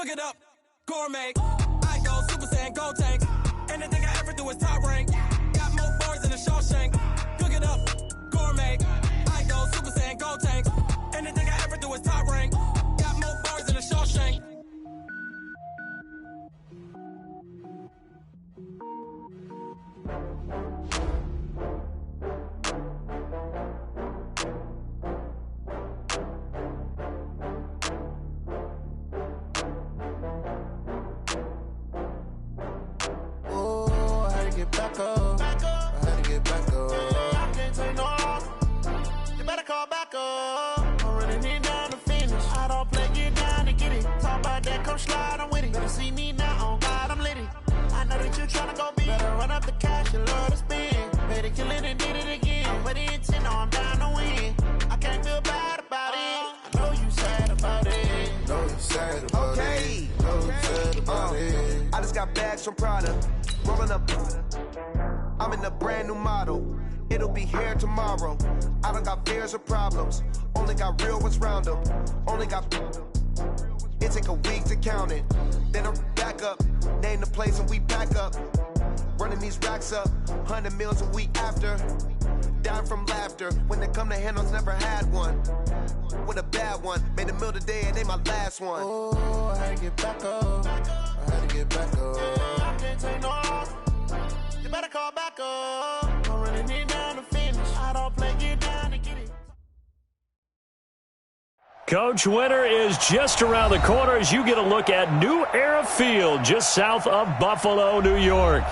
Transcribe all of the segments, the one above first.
Cook it up, gourmet. I go Super Saiyan, go tank. Anything I ever do is top rank. Got more bars than a Shawshank. Cook it up, gourmet. I go Super Saiyan, go tank. Anything I ever do is top rank. Got more bars than a Shawshank. Back up. I had to get back up. I can't take no loss. You better call back up. I'm running it down to finish. I don't play, get down to get it. Talk about that, come slide, I'm with it. Better see me now, on God, I'm litty. I know that you tryna go big. Better run up the cash, you love to spend. Better kill it and did it again. I'm with the intent, no, I'm down to win. I can't feel bad about it. I know you sad about it. Know you sad about it. Know you sad about it. I just got bags from Prada. Rolling up. I'm in a brand new model. It'll be here tomorrow. I don't got fears or problems. Only got real ones round them. Only got. It take a week to count it. Then I back up. Name the place and we back up. Running these racks up. 100 meals a week after. Dying from laughter. When they come to handles, never had one. With a bad one. Made a meal today and they my last one. Oh, I had to get back up. I had to get back up. I can't take no loss. You better call back up. I'm running it down to finish. I don't play, get down to get it. Coach, winter is just around the corner as you get a look at New Era Field just south of Buffalo, New York.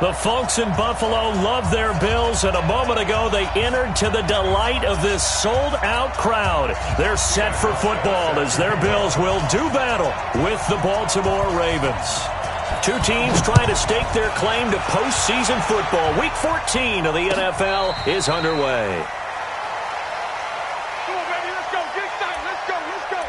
The folks in Buffalo love their Bills, and a moment ago they entered to the delight of this sold-out crowd. They're set for football as their Bills will do battle with the Baltimore Ravens. Two teams trying to stake their claim to postseason football. Week 14 of the NFL is underway. Come on, baby, let's go. Get excited. Let's go. Let's go.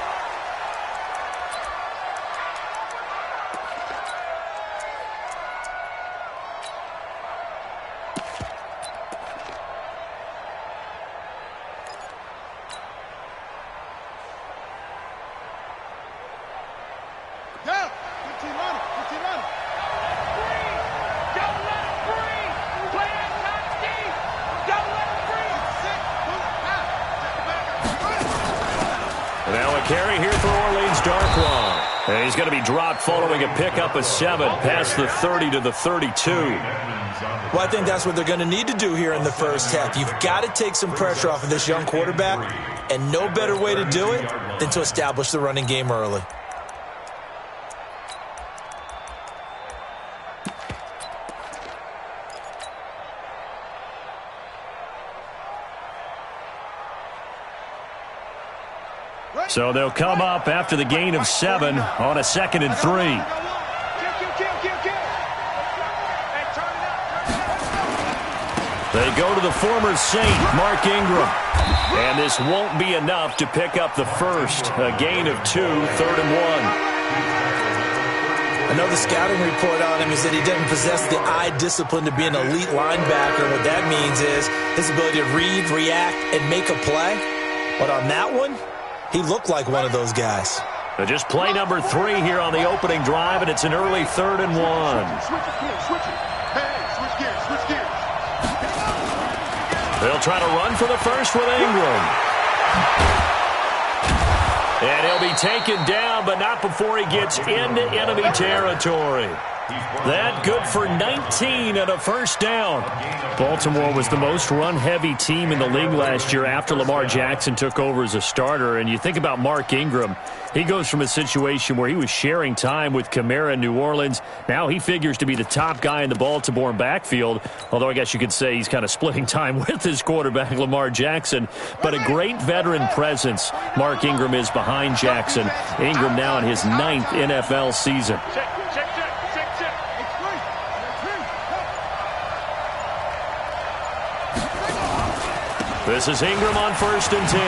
Yeah. Good team running. Good team running. Don't let it breathe. Play that top deep. Don't let it breathe. Sit. Move. Now. And now a carry here for Orleans Darkwa. And he's going to be dropped following a pickup of 7 past the 30 to the 32. Well, I think that's what they're going to need to do here in the first half. You've got to take some pressure off of this young quarterback, and no better way to do it than to establish the running game early. So they'll come up after the gain of 7 on a 2nd and 3. They go to the former Saint, Mark Ingram. And this won't be enough to pick up the first. A gain of 2, 3rd and 1. I know the scouting report on him is that he doesn't possess the eye discipline to be an elite linebacker. What that means is his ability to read, react, and make a play. But on that one, he looked like one of those guys. Just play number 3 here on the opening drive, and it's an early 3rd and 1. Switch gears. They'll try to run for the first with Ingram. And he'll be taken down, but not before he gets into enemy territory. That good for 19 and a first down. Baltimore was the most run-heavy team in the league last year after Lamar Jackson took over as a starter. And you think about Mark Ingram, he goes from a situation where he was sharing time with Kamara in New Orleans. Now he figures to be the top guy in the Baltimore backfield, although I guess you could say he's kind of splitting time with his quarterback, Lamar Jackson. But a great veteran presence Mark Ingram is behind Jackson. Ingram now in his 9th NFL season. This is Ingram on 1st and 10.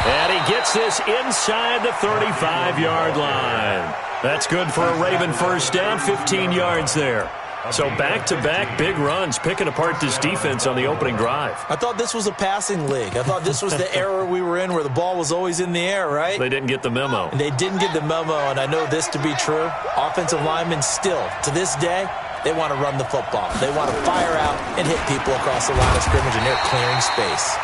And he gets this inside the 35-yard line. That's good for a Raven first down, 15 yards there. So back-to-back big runs, picking apart this defense on the opening drive. I thought this was a passing league. I thought this was the era we were in where the ball was always in the air, right? They didn't get the memo. They didn't get the memo, and I know this to be true. Offensive linemen still, to this day, they want to run the football. They want to fire out and hit people across the line of scrimmage, and they're clearing space.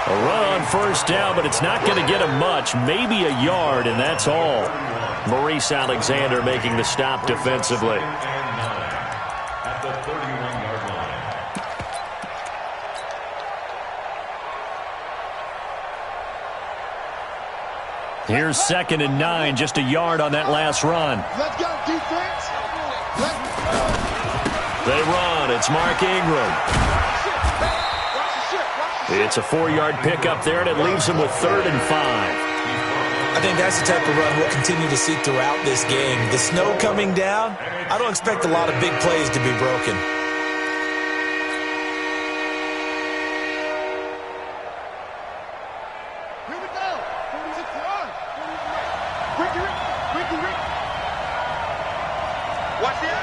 A run on first down, but it's not going to get him much. Maybe a yard, and that's all. Maurice Alexander making the stop defensively. At the 31-yard line. Here's 2nd and 9, just a yard on that last run. Let's go, defense. They run. It's Mark Ingram. It's a 4-yard pickup there, and it leaves him with 3rd and 5. I think that's the type of run we'll continue to see throughout this game. The snow coming down, I don't expect a lot of big plays to be broken. Here we go. 46-yard. Ricky. Watch it.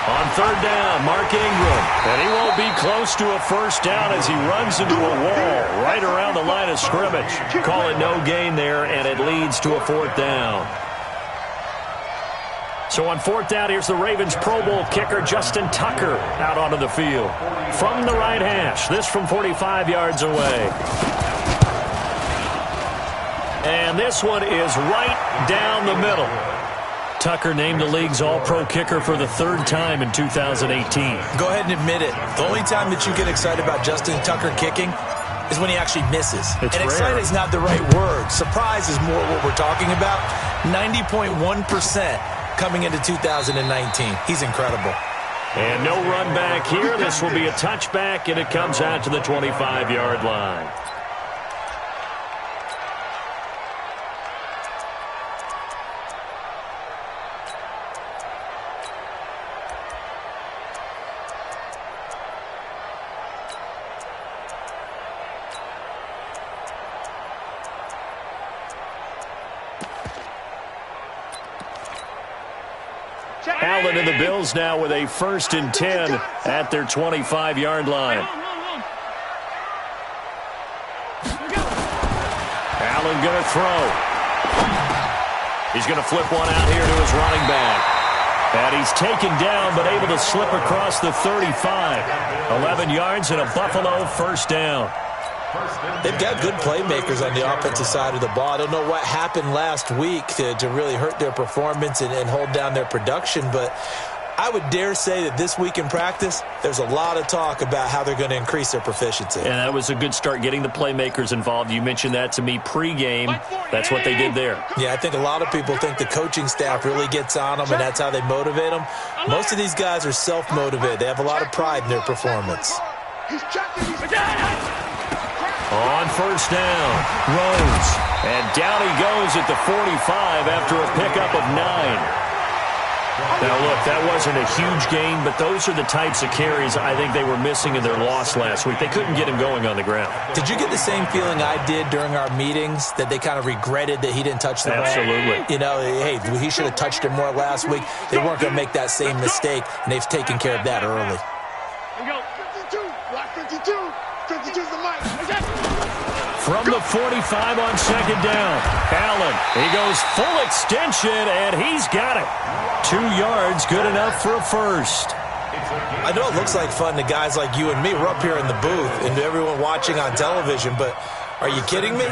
On 3rd down, Mark Ingram. And he won't be close to a first down as he runs into a wall right around the line of scrimmage. Call it no gain there, and it leads to a 4th down. So on 4th down, here's the Ravens Pro Bowl kicker Justin Tucker out onto the field. From the right hash, this from 45 yards away. And this one is right down the middle. Tucker named the league's all-pro kicker for the 3rd time in 2018. Go ahead and admit it. The only time that you get excited about Justin Tucker kicking is when he actually misses. It's and rare. excited is not the right word. Surprise is more what we're talking about. 90.1% coming into 2019. He's incredible. And no run back here. This will be a touchback, and it comes out to the 25-yard line. Allen and the Bills now with a 1st and 10 at their 25-yard line. Allen going to throw. He's going to flip one out here to his running back. And he's taken down but able to slip across the 35. 11 yards and a Buffalo 1st down. They've got good playmakers on the offensive side of the ball. I don't know what happened last week to really hurt their performance and hold down their production, but I would dare say that this week in practice, there's a lot of talk about how they're going to increase their proficiency. And that was a good start getting the playmakers involved. You mentioned that to me pregame. That's what they did there. Yeah, I think a lot of people think the coaching staff really gets on them, and that's how they motivate them. Most of these guys are self-motivated. They have a lot of pride in their performance. On 1st down, Rose. And down he goes at the 45 after a pickup of 9. Now, look, that wasn't a huge gain, but those are the types of carries I think they were missing in their loss last week. They couldn't get him going on the ground. Did you get the same feeling I did during our meetings, that they kind of regretted that he didn't touch the ball? Absolutely. You know, hey, he should have touched it more last week. They weren't going to make that same mistake, and they've taken care of that early. Here we go. 52. Block 52. 52's the mic. From the 45 on 2nd down, Allen. He goes full extension, and he's got it. 2 yards, good enough for a 1st. I know it looks like fun to guys like you and me. We're up here in the booth and to everyone watching on television, but are you kidding me?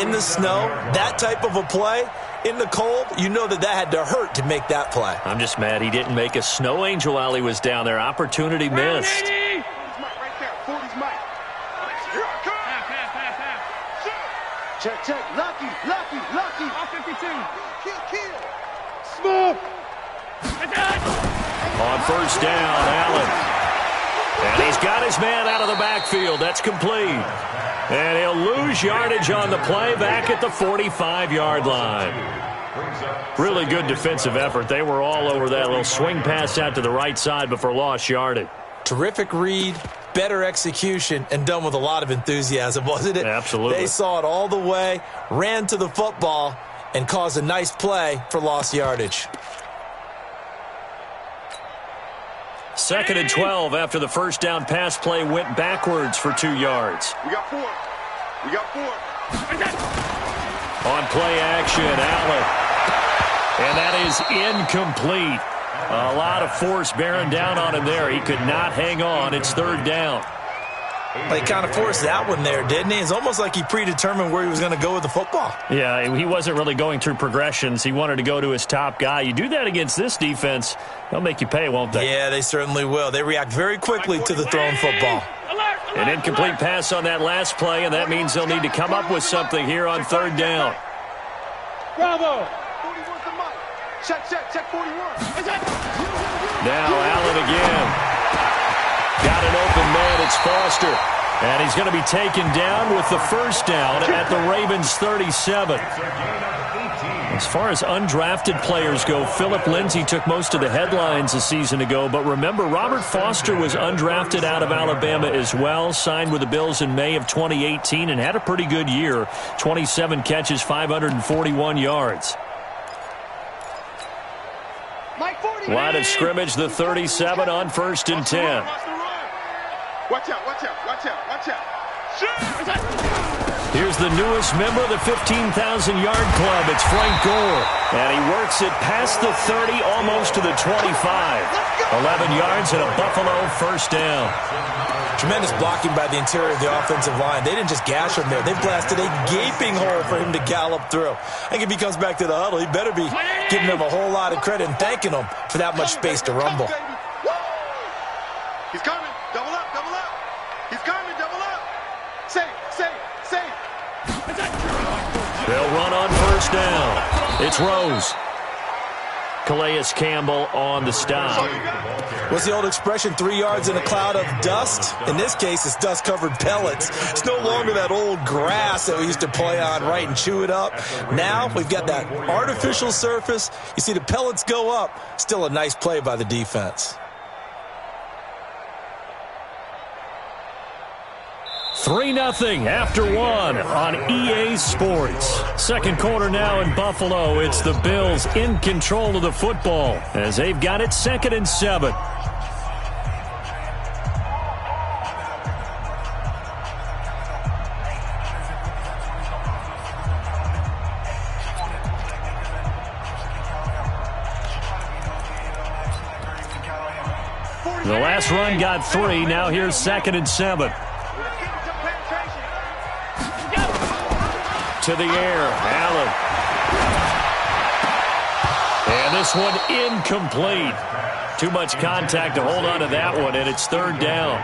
In the snow, that type of a play, in the cold, you know that had to hurt to make that play. I'm just mad he didn't make a snow angel while he was down there. Opportunity missed. Check. Lucky. All 52. Kill. Smoke. On 1st down, Allen. And he's got his man out of the backfield. That's complete. And he'll lose yardage on the play back at the 45-yard line. Really good defensive effort. They were all over that little swing pass out to the right side before lost yardage. Terrific read, better execution, and done with a lot of enthusiasm, wasn't it? Absolutely. They saw it all the way, ran to the football, and caused a nice play for lost yardage. 2nd and 12 after the first down pass play went backwards for 2 yards. We got 4. We got 4. On play action, Allen. And that is incomplete. A lot of force bearing down on him there. He could not hang on. It's 3rd down. He kind of forced that one there, didn't he? It's almost like he predetermined where he was going to go with the football. Yeah, he wasn't really going through progressions. He wanted to go to his top guy. You do that against this defense, they'll make you pay, won't they? Yeah, they certainly will. They react very quickly to the thrown football. An incomplete pass on that last play, and that means they'll need to come up with something here on 3rd down. Bravo. 41's the mic. Check 41. Now Allen again. Got an open man. It's Foster. And he's going to be taken down with the first down at the Ravens' 37. As far as undrafted players go, Philip Lindsay took most of the headlines a season ago. But remember, Robert Foster was undrafted out of Alabama as well, signed with the Bills in May of 2018 and had a pretty good year. 27 catches, 541 yards. Line of scrimmage, the 37 on 1st and 10. Watch out. Here's the newest member of the 15,000-yard club. It's Frank Gore. And he works it past the 30, almost to the 25. 11 yards and a Buffalo first down. Tremendous blocking by the interior of the offensive line. They didn't just gash him there. They blasted a gaping hole for him to gallop through. I think if he comes back to the huddle, he better be giving them a whole lot of credit and thanking them for that much space to rumble. He's coming. Double up. He's coming. Double up. Safe. They'll run on first down. It's Rose. Calais Campbell on the stop. What's the old expression, 3 yards in a cloud of dust? In this case, it's dust-covered pellets. It's no longer that old grass that we used to play on, right, and chew it up. Now we've got that artificial surface. You see the pellets go up. Still a nice play by the defense. 3-0 after 1 on EA Sports. Second quarter now in Buffalo. It's the Bills in control of the football as they've got it 2nd and 7. The last run got 3. Now here's 2nd and 7. To the air, Allen. And this one incomplete. Too much contact to hold on to that one, and it's 3rd down.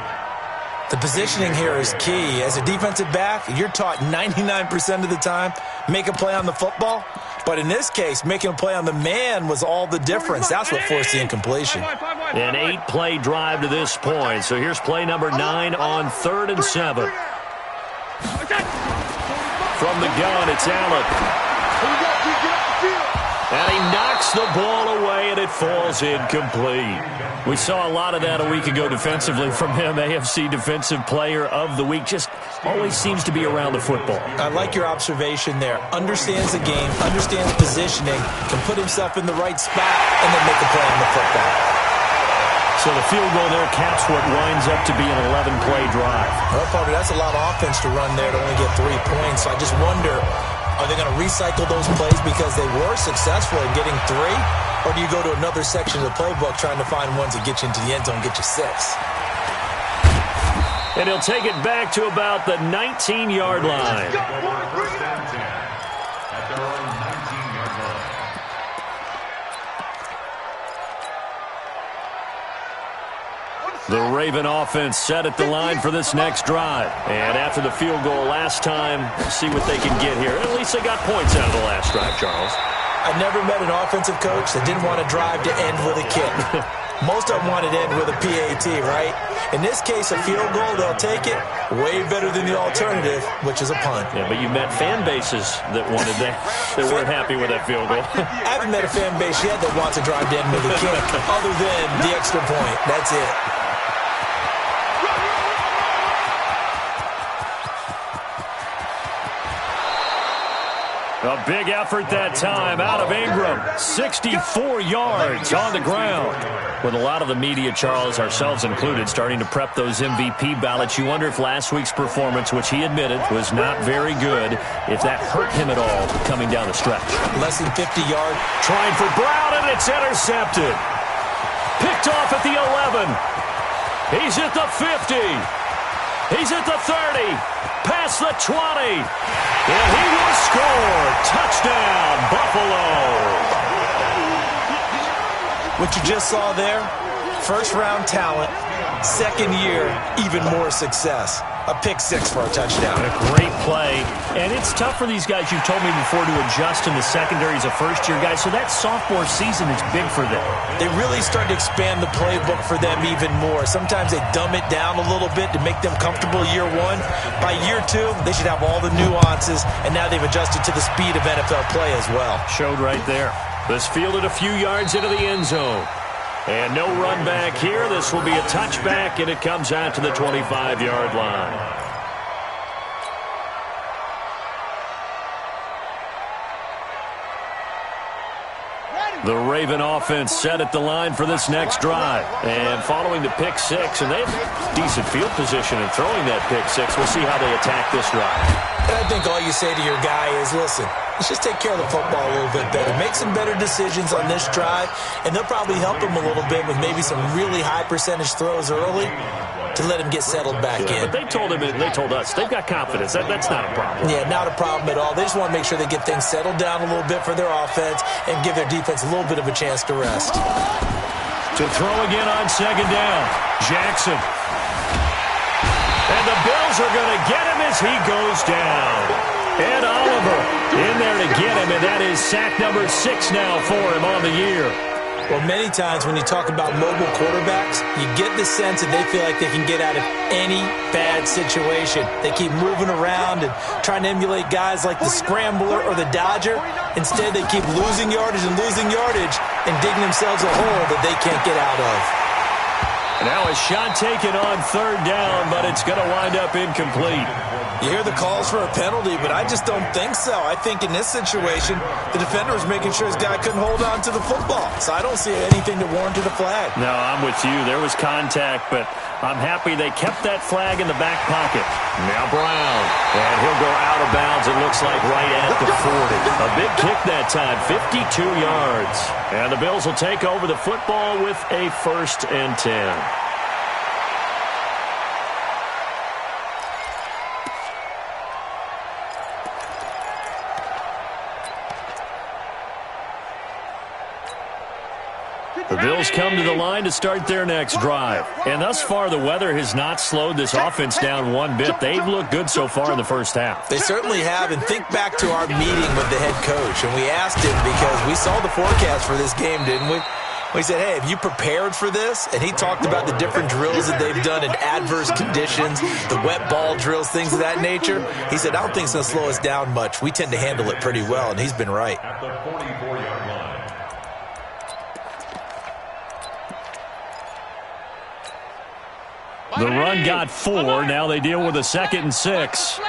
The positioning here is key. As a defensive back, you're taught 99% of the time, make a play on the football. But in this case, making a play on the man was all the difference. That's what forced the incompletion. An 8-play drive to this point. So here's play number 9 on 3rd and 7. From the gun, it's Allen. And he knocks the ball away, and it falls incomplete. We saw a lot of that a week ago defensively from him. AFC Defensive Player of the Week. Just always seems to be around the football. I like your observation there. Understands the game, understands positioning, can put himself in the right spot, and then make a play on the football. So the field goal there caps what winds up to be an 11-play drive. Well, Parker, that's a lot of offense to run there to only get 3 points. So I just wonder, are they going to recycle those plays because they were successful in getting 3? Or do you go to another section of the playbook trying to find ones that get you into the end zone and get you 6? And he'll take it back to about the 19-yard line. The Raven offense set at the line for this next drive. And after the field goal last time, we'll see what they can get here. At least they got points out of the last drive, Charles. I've never met an offensive coach that didn't want to drive to end with a kick. Most of them wanted to end with a PAT, right? In this case, a field goal, they'll take it. Way better than the alternative, which is a punt. Yeah, but you met fan bases that wanted that, that weren't happy with that field goal. I haven't met a fan base yet that wants to drive to end with a kick, other than the extra point. That's it. A big effort that time out of Ingram. 64 yards on the ground. With a lot of the media, Charles, ourselves included, starting to prep those MVP ballots, you wonder if last week's performance, which he admitted was not very good, if that hurt him at all coming down the stretch. Less than 50 yards. Trying for Brown, and it's intercepted. Picked off at the 11. He's at the 50. He's at the 30. Past the 20. And he will score. Touchdown, Buffalo. What you just saw there, first-round talent, second year, even more success. A pick six for a touchdown. A great play. And it's tough for these guys, you've told me before, to adjust in the secondary as a first-year guy. So that sophomore season is big for them. They really start to expand the playbook for them even more. Sometimes they dumb it down a little bit to make them comfortable year one. By year two, they should have all the nuances, and now they've adjusted to the speed of NFL play as well. Showed right there. This fielded a few yards into the end zone. And no run back here. This will be a touchback, and it comes out to the 25-yard line. The Raven offense set at the line for this next drive. And following the pick six, and they have decent field position in throwing that pick six. We'll see how they attack this drive. And I think all you say to your guy is, listen, let's just take care of the football a little bit better. Make some better decisions on this drive, and they'll probably help him a little bit with maybe some really high percentage throws early to let him get settled back in. But they told us, they've got confidence. That's not a problem. Yeah, not a problem at all. They just want to make sure they get things settled down a little bit for their offense and give their defense a little bit of a chance to rest. To throw again on second down, Jackson. And the Bills are going to get him as he goes down. Ed Oliver in there to get him, and that is sack number 6 now for him on the year. Well, many times when you talk about mobile quarterbacks, you get the sense that they feel like they can get out of any bad situation. They keep moving around and trying to emulate guys like the Scrambler or the Dodger. Instead, they keep losing yardage and digging themselves a hole that they can't get out of. Now a shot taken on third down, but it's going to wind up incomplete. You hear the calls for a penalty, but I just don't think so. I think in this situation, the defender was making sure his guy couldn't hold on to the football. So I don't see anything to warrant a flag. No, I'm with you. There was contact, but I'm happy they kept that flag in the back pocket. Now Brown, and he'll go out of bounds, it looks like right at the 40. A big kick that time, 52 yards. And the Bills will take over the football with a 1st and 10. The Bills come to the line to start their next drive. And thus far, the weather has not slowed this offense down one bit. They've looked good so far in the first half. They certainly have. And think back to our meeting with the head coach. And we asked him, because we saw the forecast for this game, didn't we? We said, hey, have you prepared for this? And he talked about the different drills that they've done in adverse conditions, the wet ball drills, things of that nature. He said, I don't think it's going to slow us down much. We tend to handle it pretty well, and he's been right. At the 44-yard line. The run got 4. Now they deal with a 2nd and 6.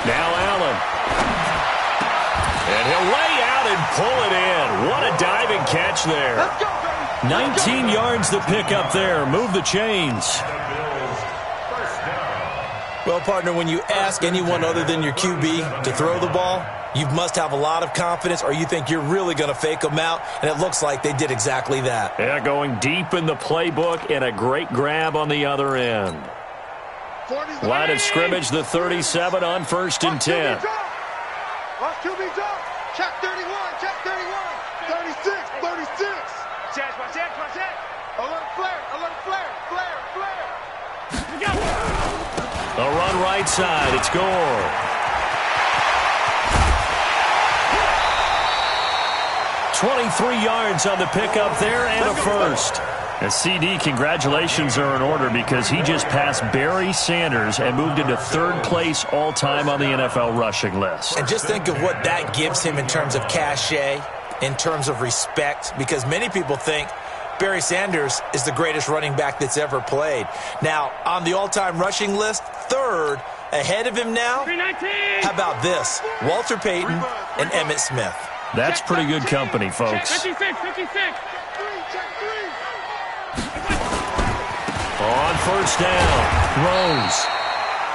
Now Allen. And he'll lay out and pull it in. What a diving catch there. 19 yards to pick up there. Move the chains. Well, partner, when you ask anyone other than your QB to throw the ball, you must have a lot of confidence, or you think you're really going to fake them out, and it looks like they did exactly that. Yeah, going deep in the playbook, and a great grab on the other end. Line of scrimmage, the 37 on 1st and 10. Watch QB drop. Check 31, check 31. 36, 36. Watch that. Alert flare. A run right side. It's Gore. 23 yards on the pickup there and a 1st. And CD, congratulations are in order because he just passed Barry Sanders and moved into 3rd place all-time on the NFL rushing list. And just think of what that gives him in terms of cachet, in terms of respect, because many people think Barry Sanders is the greatest running back that's ever played. Now, on the all-time rushing list, 3rd, Ahead of him now, how about this? Walter Payton and Emmitt Smith. That's pretty good company, folks. 56. On first down, Rose.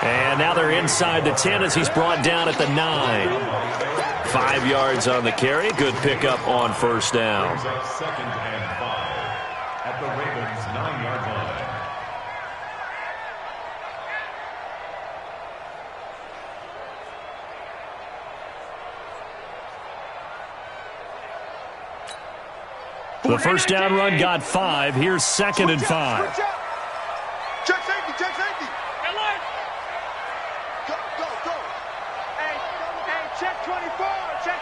And now they're inside the 10 as he's brought down at the 9. 5 yards on the carry. Good pickup on first down. Second and 5 at the Ravens' 9-yard line. The first down run got 5. Here's second and 5. Check safety. Hey, look. Go. Hey, check 24. Check.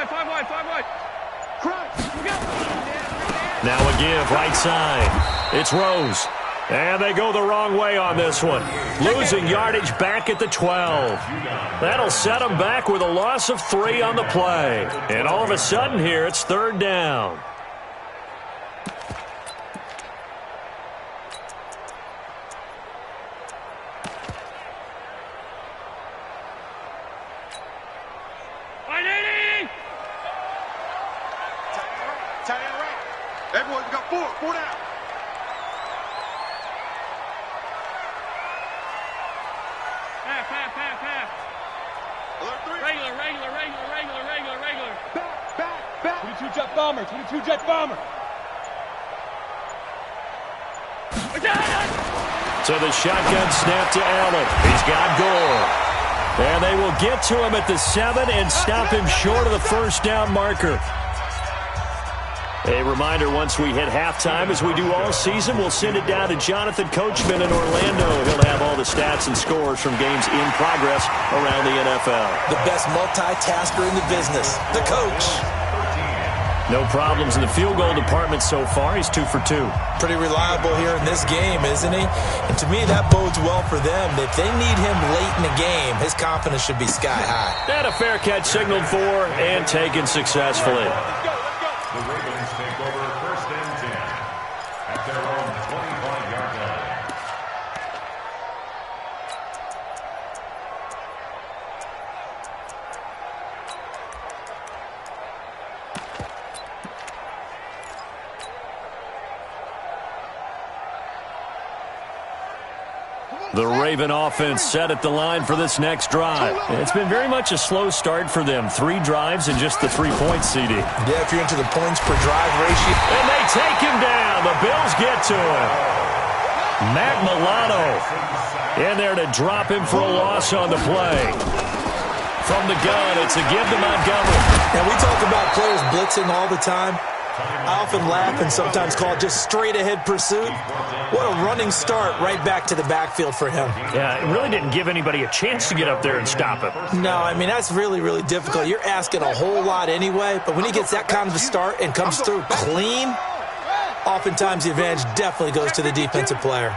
5 wide. Crunch. Now a give, right side. It's Rose. And they go the wrong way on this one. Losing yardage back at the 12. That'll set them back with a loss of 3 on the play. And all of a sudden here, it's third down. Tight end right. Everyone, we got 4 down. Pass. Alert 3. Regular. Back. 22 jet bomber. So the shotgun snap to Allen. He's got Gore. And they will get to him at the 7 and stop him short of the first down marker. A reminder, once we hit halftime, as we do all season, we'll send it down to Jonathan Coachman in Orlando. He'll have all the stats and scores from games in progress around the NFL. The best multitasker in the business, the coach. No problems in the field goal department so far. He's 2 for 2. Pretty reliable here in this game, isn't he? And to me, that bodes well for them. If they need him late in the game, his confidence should be sky high. And a fair catch signaled for and taken successfully. The Ravens take over first and 10 at their own 25-yard line. The Raven offense set at the line for this next drive. It's been very much a slow start for them. 3 drives and just the 3 points, CD. Yeah, if you're into the points per drive ratio. And they take him down. The Bills get to him. Matt Milano in there to drop him for a loss on the play. From the gun, it's a give to Montgomery. And we talk about players blitzing all the time. I often laugh and sometimes call it just straight-ahead pursuit. What a running start right back to the backfield for him. Yeah, it really didn't give anybody a chance to get up there and stop him. No, I mean, that's really, really difficult. You're asking a whole lot anyway, but when he gets that kind of a start and comes through clean, oftentimes the advantage definitely goes to the defensive player.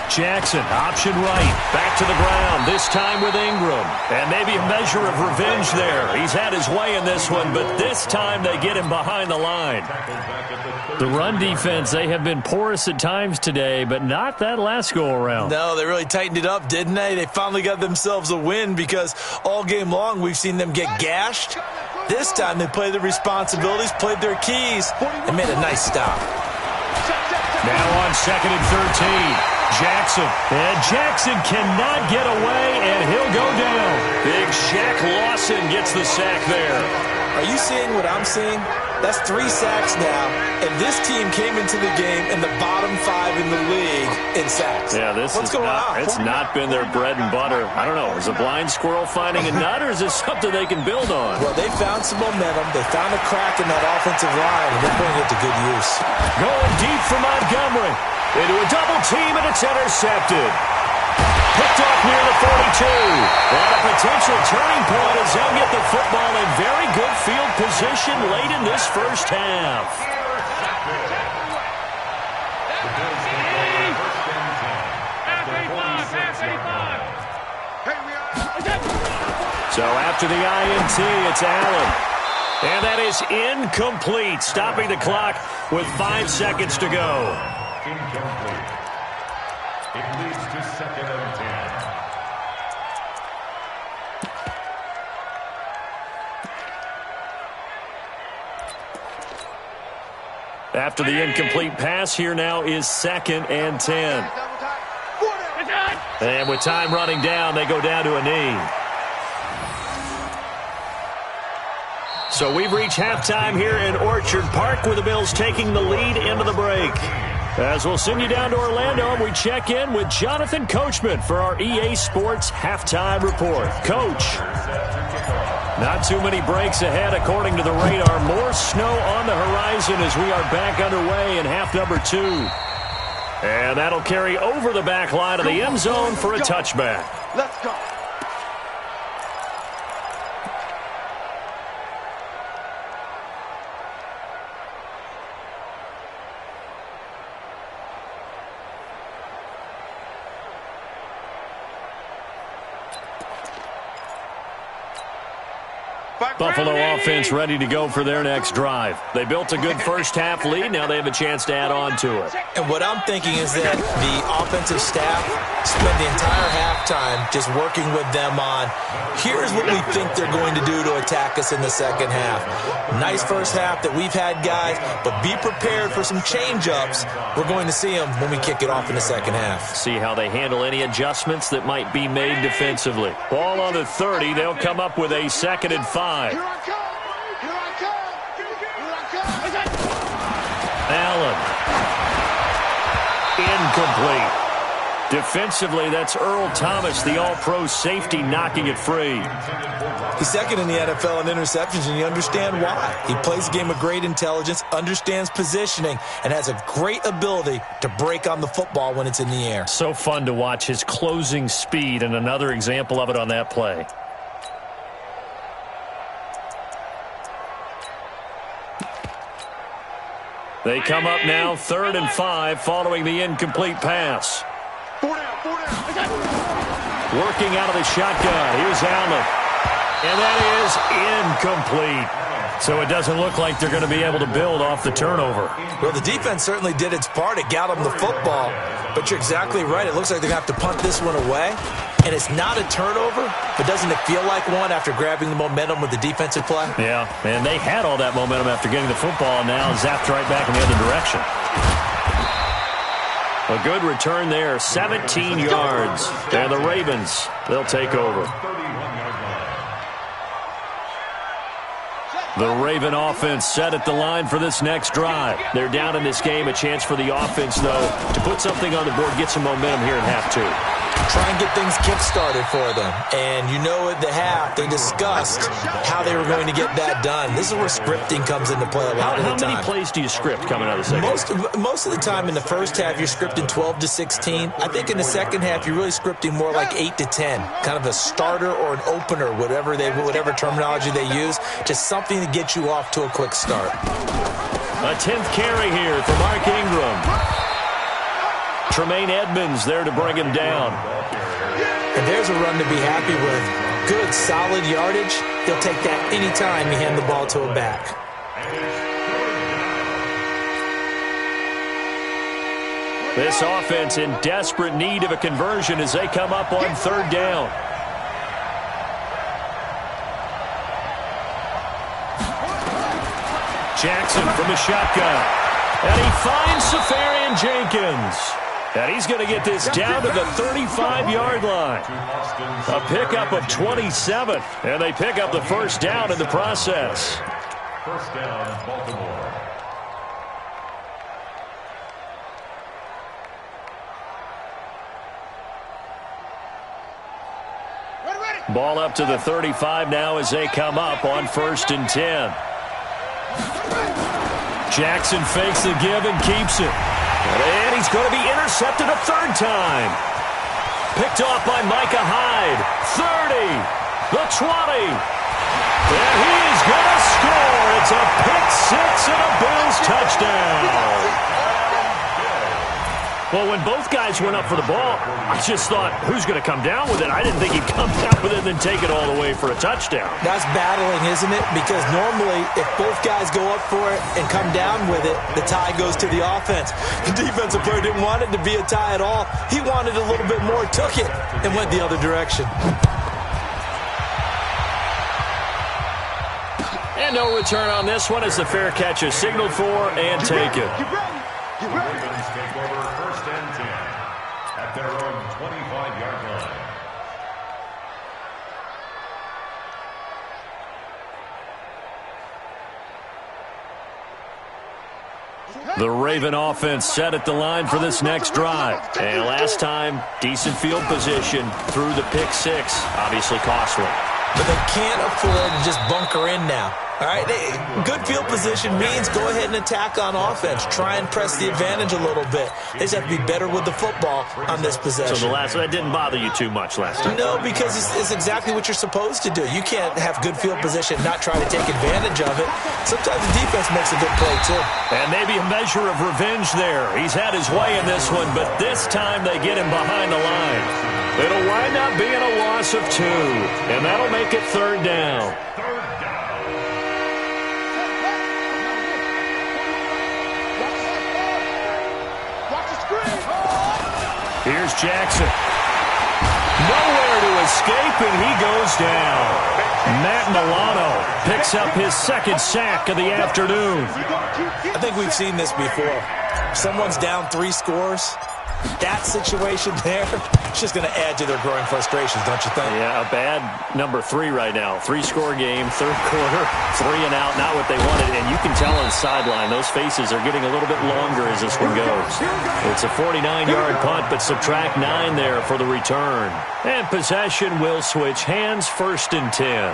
Jackson, option right, back to the ground, this time with Ingram. And maybe a measure of revenge there. He's had his way in this one, but this time they get him behind the line. The run defense, they have been porous at times today, but not that last go-around. No, they really tightened it up, didn't they? They finally got themselves a win because all game long we've seen them get gashed. This time they played their responsibilities, played their keys, and made a nice stop. Now on 2nd and 13. Jackson. And Jackson cannot get away, and he'll go down. Big Shaq Lawson gets the sack there. Are you seeing what I'm seeing? That's 3 sacks now, and this team came into the game in the bottom 5 in the league in sacks. Yeah, What's going on? It's not been their bread and butter. I don't know. Is a blind squirrel finding a nut, or is this something they can build on? Well, they found some momentum. They found a crack in that offensive line, and they're putting it to good use. Going deep for Montgomery. Into a double team, and it's intercepted. Picked off near the 42. And a potential turning point as they'll get the football in very good field position late in this first half. So after the INT, it's Allen. And that is incomplete, stopping the clock with 5 seconds to go. Incomplete. It leads to 2nd and 10. After the incomplete pass, here now is 2nd and 10. And with time running down, they go down to a knee. So we've reached halftime here in Orchard Park with the Bills taking the lead into the break. As we'll send you down to Orlando, and we check in with Jonathan Coachman for our EA Sports Halftime Report. Coach, not too many breaks ahead according to the radar. More snow on the horizon as we are back underway in half number 2. And that'll carry over the back line of the end zone for a touchback. Let's go. Buffalo offense ready to go for their next drive. They built a good first-half lead. Now they have a chance to add on to it. And what I'm thinking is that the offensive staff spent the entire halftime just working with them on, here's what we think they're going to do to attack us in the second half. Nice first half that we've had, guys, but be prepared for some change-ups. We're going to see them when we kick it off in the second half. See how they handle any adjustments that might be made defensively. Ball on the 30. They'll come up with a 2nd and 5. Here I come! Here I come! Here I come! Allen. Incomplete. Defensively, that's Earl Thomas, the all-pro safety, knocking it free. He's 2nd in the NFL in interceptions, and you understand why. He plays a game of great intelligence, understands positioning, and has a great ability to break on the football when it's in the air. So fun to watch his closing speed, and another example of it on that play. They come up now 3rd and 5 following the incomplete pass. Working out of the shotgun. Here's Allen. And that is incomplete. So it doesn't look like they're going to be able to build off the turnover. Well, the defense certainly did its part. It got them the football. But you're exactly right. It looks like they're going to have to punt this one away. And it's not a turnover, but doesn't it feel like one after grabbing the momentum with the defensive play? Yeah, and they had all that momentum after getting the football, and now zapped right back in the other direction. A good return there, 17 yards. And the Ravens, they'll take over. The Raven offense set at the line for this next drive. They're down in this game. A chance for the offense, though, to put something on the board, get some momentum here in half 2. Try and get things kick-started for them. And you know at the half, they discussed how they were going to get that done. This is where scripting comes into play a lot of the time. How many plays do you script coming out of the second? Most of the time in the first half, you're scripting 12 to 16. I think in the second half, you're really scripting more like 8 to 10. Kind of a starter or an opener, whatever terminology they use. Just something to get you off to a quick start. A 10th carry here for Mark Ingram. Tremaine Edmonds there to bring him down. And there's a run to be happy with. Good, solid yardage. He'll take that anytime you hand the ball to a back. This offense in desperate need of a conversion as they come up on 3rd down. Jackson from the shotgun. And he finds Safarian Jenkins. And he's going to get this down to the 35-yard line. A pickup of 27. And they pick up the first down in the process. First down, Baltimore. Ball up to the 35 now as they come up on 1st and 10. Jackson fakes the give and keeps it. And he's going to be intercepted a 3rd time. Picked off by Micah Hyde. 30. The 20. And he is going to score. It's a pick 6 and a Bills touchdown. 6 and Well, when both guys went up for the ball, I just thought, who's going to come down with it? I didn't think he'd come down with it and then take it all the way for a touchdown. That's battling, isn't it? Because normally, if both guys go up for it and come down with it, the tie goes to the offense. The defensive player didn't want it to be a tie at all. He wanted a little bit more, took it, and went the other direction. And no return on this one as the fair catch is signaled for and taken. The Ravens take over 1st and 10 at their own 25-yard line. The Raven offense set at the line for this next drive. And last time, decent field position through the pick six. Obviously costly. But they can't afford to just bunker in now. All right, good field position means go ahead and attack on offense. Try and press the advantage a little bit. They just have to be better with the football on this possession. So that didn't bother you too much last time? No, because it's exactly what you're supposed to do. You can't have good field position, not try to take advantage of it. Sometimes the defense makes a good play, too. And maybe a measure of revenge there. He's had his way in this one, but this time they get him behind the line. It'll wind up being a loss of 2, and that'll make it 3rd down. Here's Jackson. Nowhere to escape, and he goes down. Matt Milano picks up his 2nd sack of the afternoon. I think we've seen this before. Someone's down 3 scores. That situation there, it's just going to add to their growing frustrations, don't you think? Yeah, a bad number 3 right now. 3-score game, 3rd quarter, 3 and out, not what they wanted. And you can tell on the sideline, those faces are getting a little bit longer as this one goes. It's a 49-yard punt, but subtract 9 there for the return. And possession will switch hands, 1st and 10.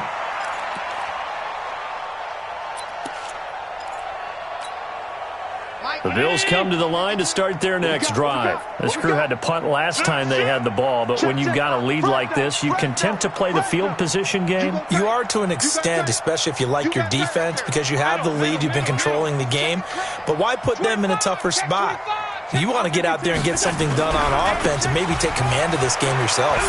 The Bills come to the line to start their next drive. This crew had to punt last time they had the ball, but when you've got a lead like this, you content to play the field position game? You are to an extent, especially if you like your defense, because you have the lead, you've been controlling the game. But why put them in a tougher spot? You want to get out there and get something done on offense and maybe take command of this game yourself.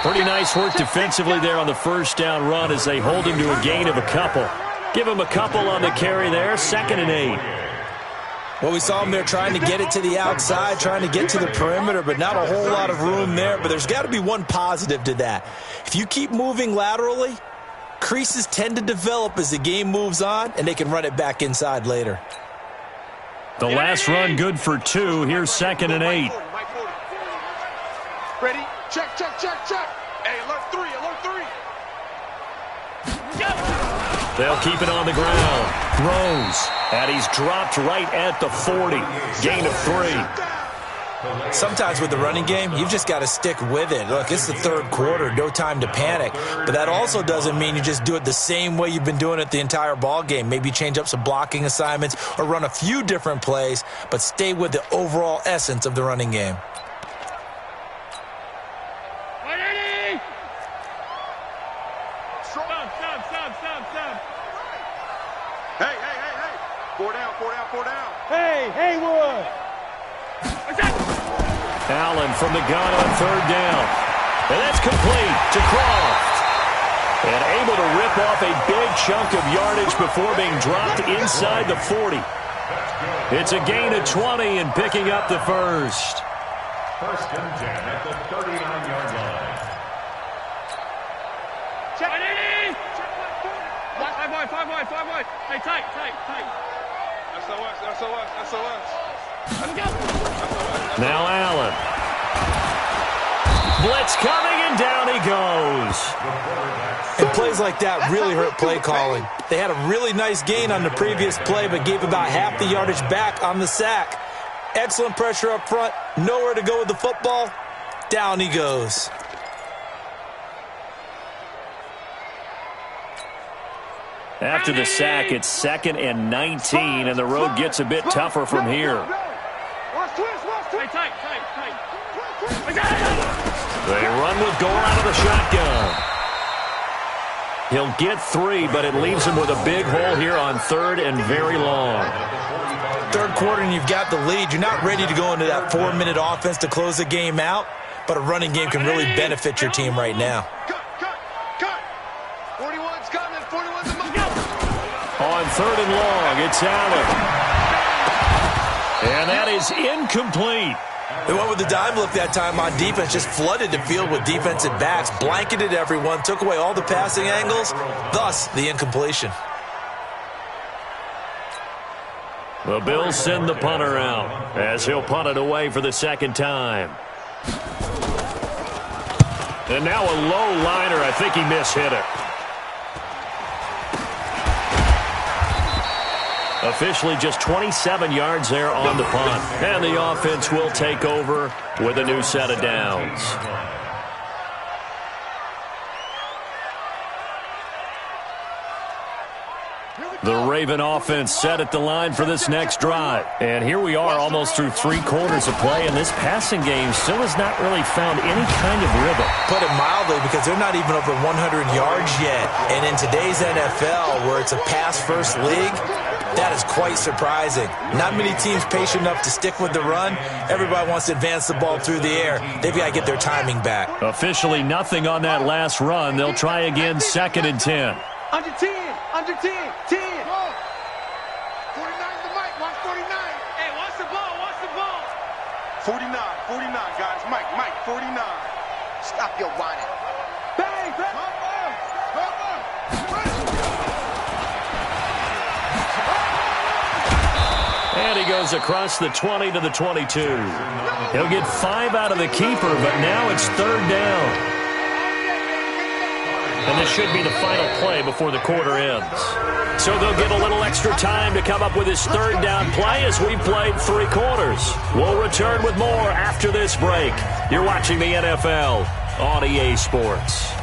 Pretty nice work defensively there on the 1st down run as they hold him to a gain of a couple. Give him a couple on the carry there, 2nd and 8. Well, we saw him there trying to get it to the outside, trying to get to the perimeter, but not a whole lot of room there. But there's got to be one positive to that. If you keep moving laterally, creases tend to develop as the game moves on, and they can run it back inside later. The last run good for 2. Here's 2nd and 8. Ready? Check. Hey, alert 3. They'll keep it on the ground. Throws. And he's dropped right at the 40. Gain of 3. Sometimes with the running game, you've just got to stick with it. Look, it's the 3rd quarter, no time to panic. But that also doesn't mean you just do it the same way you've been doing it the entire ball game. Maybe change up some blocking assignments or run a few different plays, but stay with the overall essence of the running game. Allen from the gun on 3rd down. And that's complete to Croft. And able to rip off a big chunk of yardage before being dropped inside the 40. It's a gain of 20 and picking up the 1st. 1st and 10 at the 39-yard line. Check. 5 wide. Hey, tight. SOS. Now Allen. Blitz coming, and down he goes. And plays like that really hurt play calling. They had a really nice gain on the previous play, but gave about half the yardage back on the sack. Excellent pressure up front. Nowhere to go with the football. Down he goes. After the sack, it's 2nd and 19, and the road gets a bit tougher from here. They run with goal out of the shotgun. He'll get 3, but it leaves him with a big hole here on 3rd and very long. Third quarter and you've got the lead. You're not ready to go into that 4-minute offense to close the game out, but a running game can really benefit your team right now. Cut. 41's coming. 41's On 3rd and long, it's Allen. And that is incomplete. They went with the dime look that time on defense, just flooded the field with defensive backs, blanketed everyone, took away all the passing angles, thus the incompletion. The Bills send the punter out as he'll punt it away for the second time. And now a low liner. I think he mishit it. Officially just 27 yards there on the punt. And the offense will take over with a new set of downs. The Raven offense set at the line for this next drive. And here we are almost through 3 quarters of play, and this passing game still has not really found any kind of rhythm. Put it mildly, because they're not even over 100 yards yet. And in today's NFL, where it's a pass-first league, that is quite surprising. Not many teams patient enough to stick with the run. Everybody wants to advance the ball through the air. They've got to get their timing back. Officially nothing on that last run. They'll try again 2nd and 10. Under 10. 10. 49's the mic. Watch 49. Hey, watch the ball. 49, guys. Mike, 49. Stop your whining. Bang, bang. And he goes across the 20 to the 22. He'll get 5 out of the keeper, but now it's 3rd down. And this should be the final play before the quarter ends. So they'll get a little extra time to come up with his 3rd down play as we've played 3 quarters. We'll return with more after this break. You're watching the NFL on EA Sports.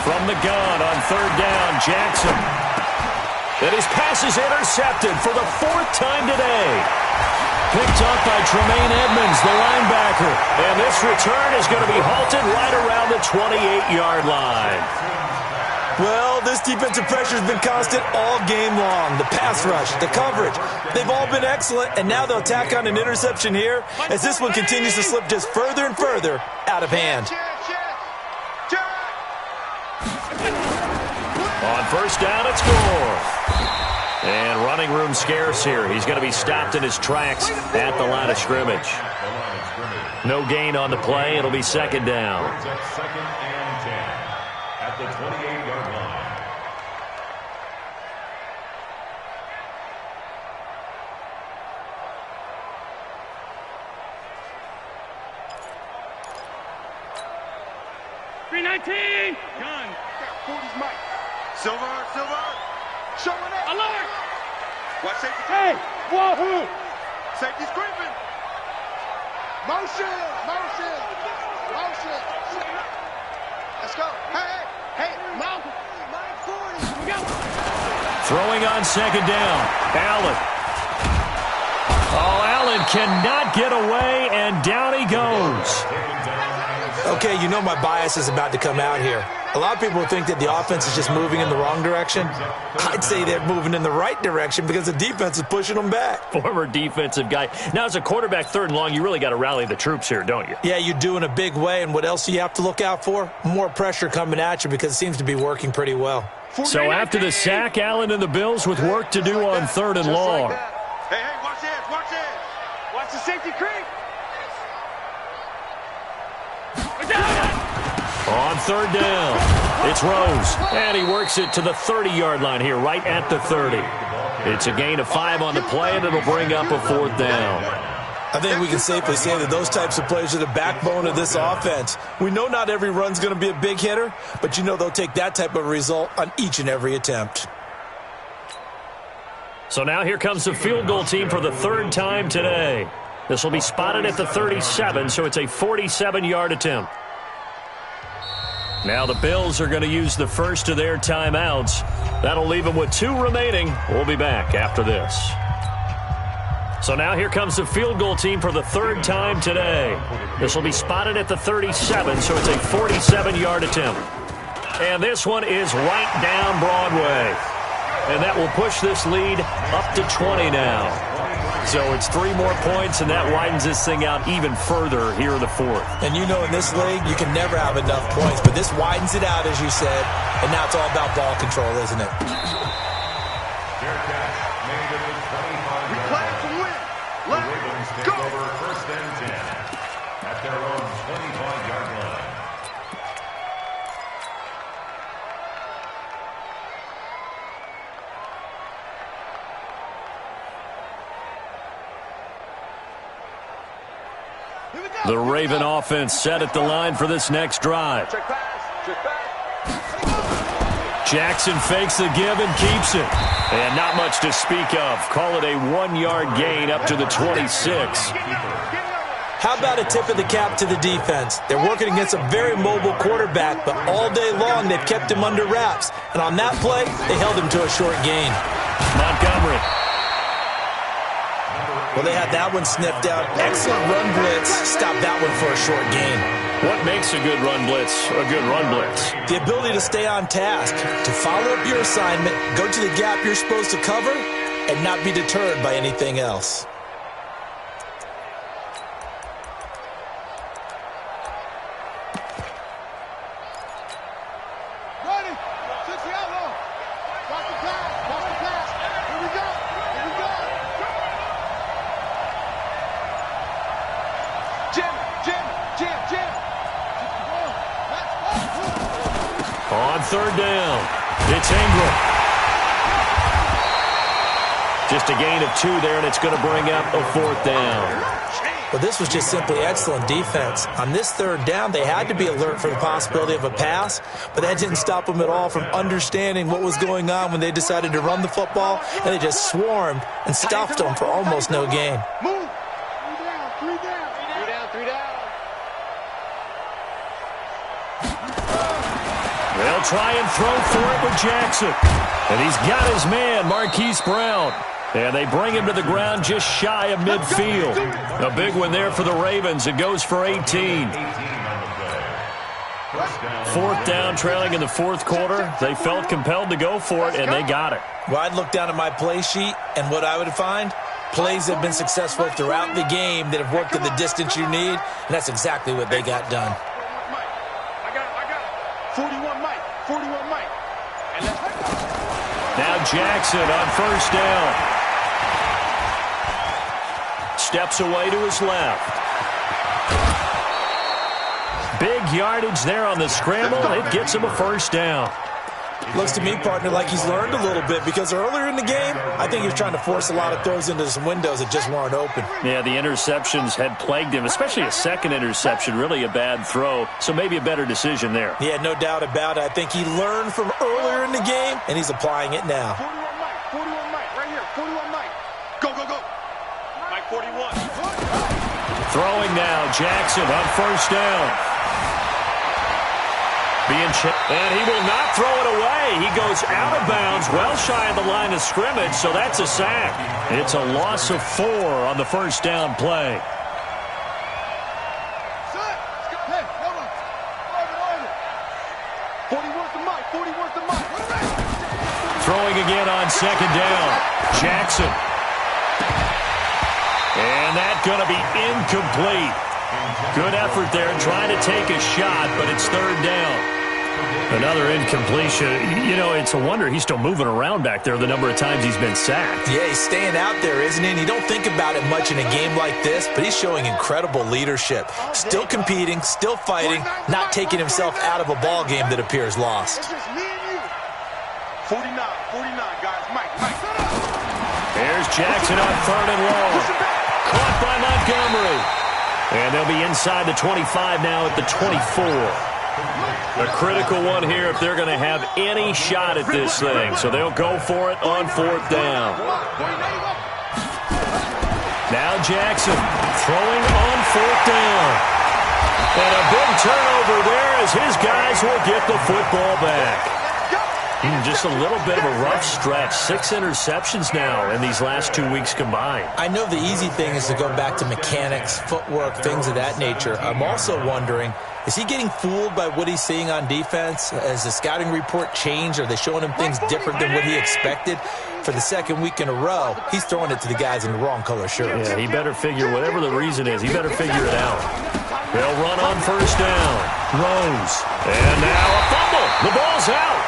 From the gun on 3rd down, Jackson. And his pass is intercepted for the 4th time today. Picked up by Tremaine Edmonds, the linebacker. And this return is going to be halted right around the 28-yard line. Well, this defensive pressure has been constant all game long. The pass rush, the coverage, they've all been excellent. And now they'll tack on an interception here as this one continues to slip just further and further out of hand. On 1st down, it's 4. And running room scarce here. He's going to be stopped in his tracks at the line of scrimmage. No gain on the play. It'll be 2nd down. 2nd and 10 at the 28-yard line. Gun. 40's Mike. Silver. Showing up. Alert. Watch safety. Hey, wahoo. Safety's creeping. Motion. Let's go. Hey, Malcolm. Mike 40. We go. Throwing on 2nd down, Allen. Oh, Allen cannot get away, and down he goes. Okay, you know my bias is about to come out here. A lot of people think that the offense is just moving in the wrong direction. I'd say they're moving in the right direction because the defense is pushing them back. Former defensive guy. Now, as a quarterback 3rd and long, you really got to rally the troops here, don't you? Yeah, you do in a big way. And what else do you have to look out for? More pressure coming at you because it seems to be working pretty well. So after the sack, Allen and the Bills with work to do on 3rd and long. Hey, watch this. Watch the safety creep. On 3rd down, it's Rose, and he works it to the 30-yard line here, right at the 30. It's a gain of 5 on the play, and it'll bring up a 4th down. I think we can safely say that those types of plays are the backbone of this offense. We know not every run's going to be a big hitter, but you know they'll take that type of result on each and every attempt. So now here comes the field goal team for the 3rd time today. This will be spotted at the 37, so it's a 47-yard attempt. Now the Bills are going to use the first of their timeouts. That'll leave them with 2 remaining. We'll be back after this. So now here comes the field goal team for the 3rd time today. This will be spotted at the 37, so it's a 47-yard attempt. And this one is right down Broadway. And that will push this lead up to 20 now. So it's 3 more points, and that widens this thing out even further here in the 4th. And you know in this league, you can never have enough points, but this widens it out, as you said, and now it's all about ball control, isn't it? We play to win. Let's go. Over 1st and 10 at their own 25-yard line. The Raven offense set at the line for this next drive. Check pass. Check pass. Jackson fakes the give and keeps it. And not much to speak of. Call it a 1-yard gain up to the 26. How about a tip of the cap to the defense? They're working against a very mobile quarterback, but all day long they've kept him under wraps. And on that play, they held him to a short gain. Montgomery. Well, they had that one sniffed out. Excellent run blitz. Stopped that one for a short gain. What makes a good run blitz a good run blitz? The ability to stay on task, to follow up your assignment, go to the gap you're supposed to cover, and not be deterred by anything else. On 3rd down, it's Ingram. Just a gain of 2 there, and it's going to bring up a 4th down. Well, this was just simply excellent defense. On this 3rd down, they had to be alert for the possibility of a pass, but that didn't stop them at all from understanding what was going on when they decided to run the football, and they just swarmed and stuffed them for almost no gain. Move. 3 down. They'll try and throw for it with Jackson. And he's got his man, Marquise Brown. And they bring him to the ground just shy of midfield. A big one there for the Ravens. It goes for 18. 4th down, trailing in the 4th quarter. They felt compelled to go for it, and they got it. Well, I'd look down at my play sheet, and what I would find, plays have been successful throughout the game that have worked to the distance you need, and that's exactly what they got done. I got it. 41 Mike. 41 Mike. Now Jackson on 1st down. Steps away to his left. Big yardage there on the scramble. It gets him a 1st down. Looks to me, partner, like he's learned a little bit because earlier in the game, I think he was trying to force a lot of throws into some windows that just weren't open. Yeah, the interceptions had plagued him, especially a second interception, really a bad throw, so maybe a better decision there. Yeah, no doubt about it. I think he learned from earlier in the game, and he's applying it now. 41 Mike, right here, 41 Mike. Go. Mike 41. Throwing now, Jackson on 1st down. And he will not throw it away. He goes out of bounds, well shy of the line of scrimmage, so that's a sack. It's a loss of 4 on the 1st down play. Throwing again on 2nd down. Jackson. And that's going to be incomplete. Good effort there trying to take a shot, but it's 3rd down. Another incompletion. You know, it's a wonder he's still moving around back there the number of times he's been sacked. Yeah, he's staying out there, isn't he? And you don't think about it much in a game like this, but he's showing incredible leadership. Still competing, still fighting, not taking himself out of a ball game that appears lost. 49, guys. Mike. There's Jackson on 3rd and long. Caught by Montgomery. And they'll be inside the 25 now at the 24. A critical one here if they're going to have any shot at this thing. So they'll go for it on 4th down. Now Jackson throwing on 4th down. And a big turnover there as his guys will get the football back. Just a little bit of a rough stretch. 6 interceptions now in these last 2 weeks combined. I know the easy thing is to go back to mechanics, footwork, things of that nature. I'm also wondering, is he getting fooled by what he's seeing on defense? Has the scouting report changed? Are they showing him things different than what he expected? For the second week in a row, he's throwing it to the guys in the wrong color shirts. Yeah, he better figure, whatever the reason is, he better figure it out. They'll run on 1st down. Rose. And now a fumble. The ball's out.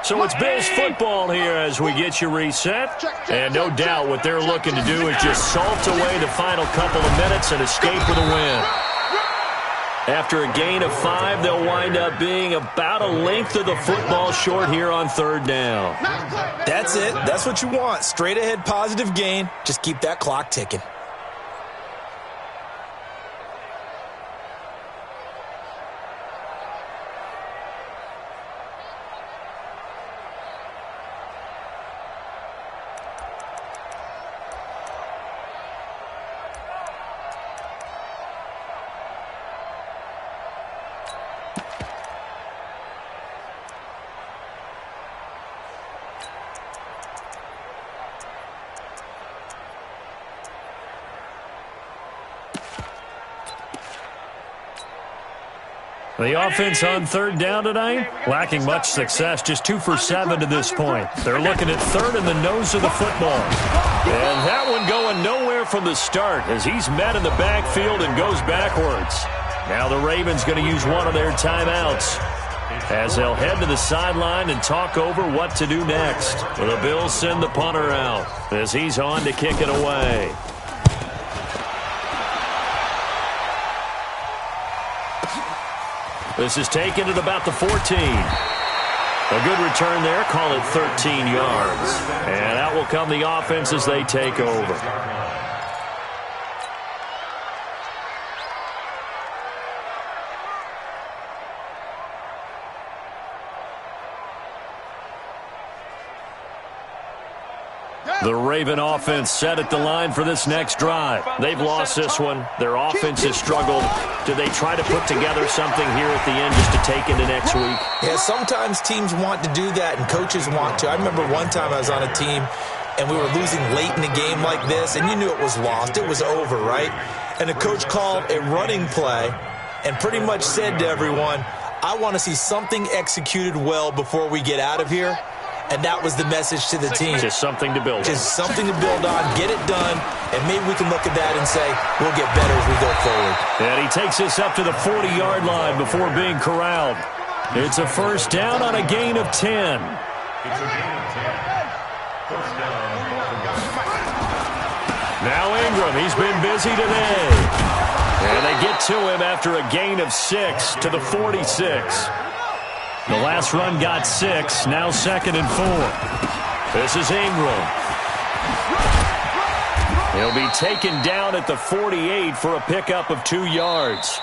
So it's Bills football here as we get you reset. And no doubt what they're looking to do is just salt away the final couple of minutes and escape with a win. After a gain of 5, they'll wind up being about a length of the football short here on 3rd down. That's it. That's what you want. Straight ahead positive gain. Just keep that clock ticking. The offense on 3rd down tonight, lacking much success, just 2 for 7 to this point. They're looking at 3rd in the nose of the football. And that one going nowhere from the start as he's met in the backfield and goes backwards. Now the Ravens going to use one of their timeouts as they'll head to the sideline and talk over what to do next. The Bills send the punter out as he's on to kick it away. This is taken at about the 14. A good return there. Call it 13 yards. And out will come the offense as they take over. The Raven offense set at the line for this next drive. They've lost this one. Their offense has struggled. Do they try to put together something here at the end just to take into next week? Yeah, sometimes teams want to do that and coaches want to. I remember one time I was on a team and we were losing late in a game like this, and you knew it was lost. It was over, right? And the coach called a running play and pretty much said to everyone, I want to see something executed well before we get out of here. And that was the message to the team. Just something to build on. Just something to build on, get it done, and maybe we can look at that and say, we'll get better as we go forward. And he takes this up to the 40-yard line before being corralled. It's a 1st down on a gain of 10. It's a gain of 10. 1st down. Now Ingram, he's been busy today. And they get to him after a gain of 6 to the 46. The last run got 6, now 2nd and 4. This is Ingram. He'll be taken down at the 48 for a pickup of 2 yards.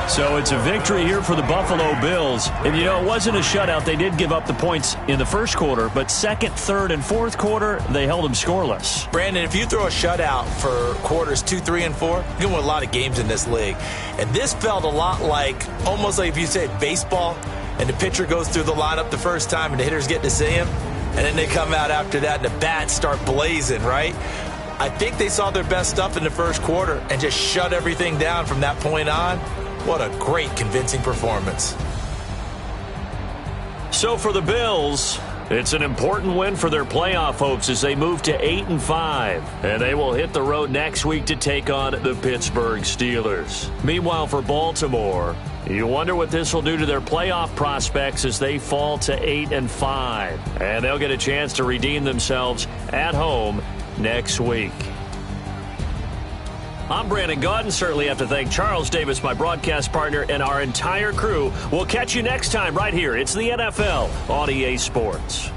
So it's a victory here for the Buffalo Bills. And, you know, it wasn't a shutout. They did give up the points in the first quarter, but 2nd, 3rd, and 4th quarter, they held them scoreless. Brandon, if you throw a shutout for quarters 2, 3, and 4, you can win a lot of games in this league. And this felt a lot like, almost like if you said baseball, and the pitcher goes through the lineup the first time, and the hitters get to see him, and then they come out after that, and the bats start blazing, right? I think they saw their best stuff in the first quarter and just shut everything down from that point on. What a great, convincing performance. So for the Bills, it's an important win for their playoff hopes as they move to 8-5. And they will hit the road next week to take on the Pittsburgh Steelers. Meanwhile, for Baltimore, you wonder what this will do to their playoff prospects as they fall to 8-5. And they'll get a chance to redeem themselves at home next week. I'm Brandon Gaudin. Certainly have to thank Charles Davis, my broadcast partner, and our entire crew. We'll catch you next time right here. It's the NFL on EA Sports.